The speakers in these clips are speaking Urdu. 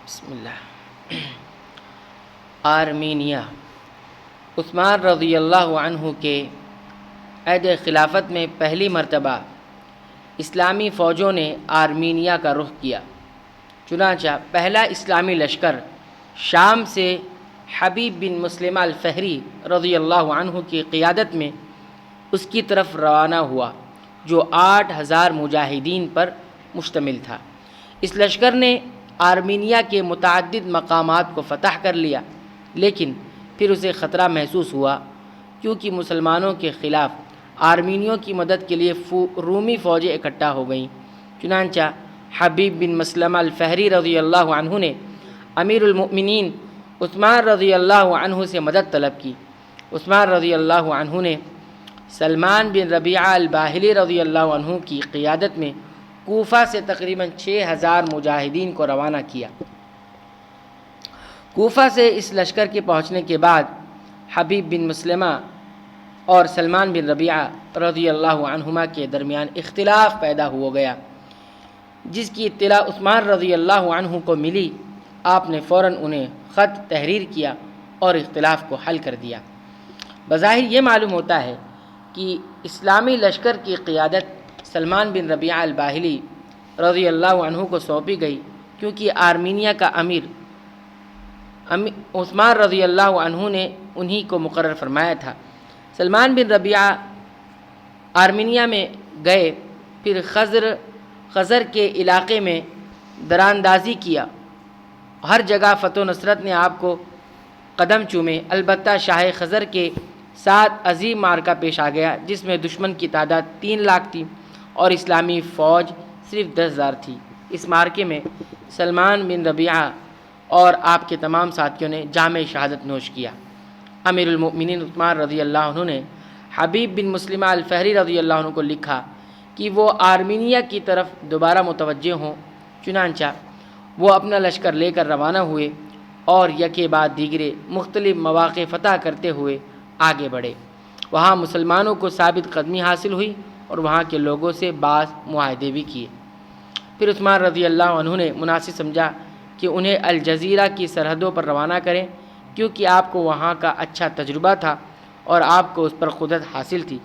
بسم اللہ۔ آرمینیا عثمان رضی اللہ عنہ کے عہد خلافت میں پہلی مرتبہ اسلامی فوجوں نے آرمینیا کا رخ کیا، چنانچہ پہلا اسلامی لشکر شام سے حبیب بن مسلمہ الفہری رضی اللہ عنہ کی قیادت میں اس کی طرف روانہ ہوا، جو 8,000 مجاہدین پر مشتمل تھا۔ اس لشکر نے آرمینیا کے متعدد مقامات کو فتح کر لیا، لیکن پھر اسے خطرہ محسوس ہوا، کیونکہ مسلمانوں کے خلاف آرمینیوں کی مدد کے لیے رومی فوجیں اکٹھا ہو گئیں۔ چنانچہ حبیب بن مسلمہ الفہری رضی اللہ عنہ نے امیر المؤمنین عثمان رضی اللہ عنہ سے مدد طلب کی۔ عثمان رضی اللہ عنہ نے سلمان بن ربیعہ الباہلی رضی اللہ عنہ کی قیادت میں کوفہ سے تقریباً 6,000 مجاہدین کو روانہ کیا۔ کوفہ سے اس لشکر کے پہنچنے کے بعد حبیب بن مسلمہ اور سلمان بن ربیعہ رضی اللہ عنہما کے درمیان اختلاف پیدا ہو گیا، جس کی اطلاع عثمان رضی اللہ عنہ کو ملی۔ آپ نے فوراً انہیں خط تحریر کیا اور اختلاف کو حل کر دیا۔ بظاہر یہ معلوم ہوتا ہے کہ اسلامی لشکر کی قیادت سلمان بن ربیعہ الباہلی رضی اللہ عنہ کو سونپی گئی، کیونکہ آرمینیا کا امیر عثمان رضی اللہ عنہ نے انہی کو مقرر فرمایا تھا۔ سلمان بن ربیعہ آرمینیا میں گئے، پھر خزر کے علاقے میں دراندازی کیا۔ ہر جگہ فتح و نصرت نے آپ کو قدم چومے، البتہ شاہ خزر کے ساتھ عظیم معرکہ پیش آ گیا، جس میں دشمن کی تعداد 3 لاکھ تھی اور اسلامی فوج صرف 10,000 تھی۔ اس معرکے میں سلمان بن ربیعہ اور آپ کے تمام ساتھیوں نے جامِ شہادت نوش کیا۔ امیر المؤمنین عثمان رضی اللہ عنہ نے حبیب بن مسلمہ الفہری رضی اللہ عنہ کو لکھا کہ وہ آرمینیا کی طرف دوبارہ متوجہ ہوں۔ چنانچہ وہ اپنا لشکر لے کر روانہ ہوئے اور یکے بعد دیگرے مختلف مواقع فتح کرتے ہوئے آگے بڑھے۔ وہاں مسلمانوں کو ثابت قدمی حاصل ہوئی اور وہاں کے لوگوں سے بعض معاہدے بھی کیے۔ پھر عثمان رضی اللہ عنہ نے مناسب سمجھا کہ انہیں الجزیرہ کی سرحدوں پر روانہ کریں، کیونکہ آپ کو وہاں کا اچھا تجربہ تھا اور آپ کو اس پر قدرت حاصل تھی،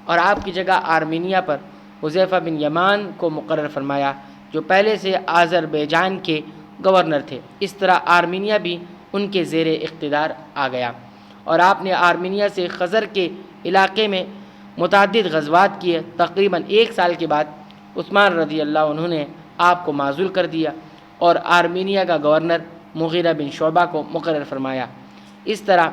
اور آپ کی جگہ آرمینیا پر حذیفہ بن یمان کو مقرر فرمایا، جو پہلے سے آذربائیجان کے گورنر تھے۔ اس طرح آرمینیا بھی ان کے زیر اقتدار آ گیا، اور آپ نے آرمینیا سے خزر کے علاقے میں متعدد غزوات کیے۔ تقریباً 1 سال کے بعد عثمان رضی اللہ عنہ نے آپ کو معزول کر دیا اور آرمینیا کا گورنر مغیرہ بن شعبہ کو مقرر فرمایا۔ اس طرح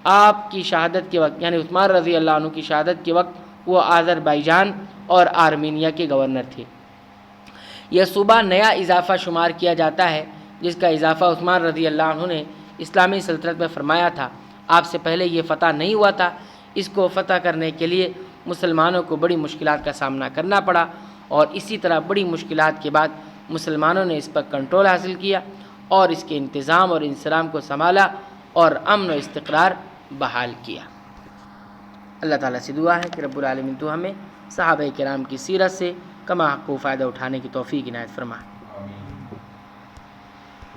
آپ کی شہادت کے وقت، یعنی عثمان رضی اللہ عنہ کی شہادت کے وقت، وہ آذربائیجان اور آرمینیا کے گورنر تھے۔ یہ صوبہ نیا اضافہ شمار کیا جاتا ہے، جس کا اضافہ عثمان رضی اللہ عنہ نے اسلامی سلطنت میں فرمایا تھا۔ آپ سے پہلے یہ فتح نہیں ہوا تھا۔ اس کو فتح کرنے کے لیے مسلمانوں کو بڑی مشکلات کا سامنا کرنا پڑا، اور اسی طرح بڑی مشکلات کے بعد مسلمانوں نے اس پر کنٹرول حاصل کیا اور اس کے انتظام اور انصرام کو سنبھالا اور امن و استقرار بحال کیا۔ اللہ تعالیٰ سے دعا ہے کہ رب العالمین تو ہمیں صحابہ کرام کی سیرت سے کما حق کو فائدہ اٹھانے کی توفیق عنایت فرمائے۔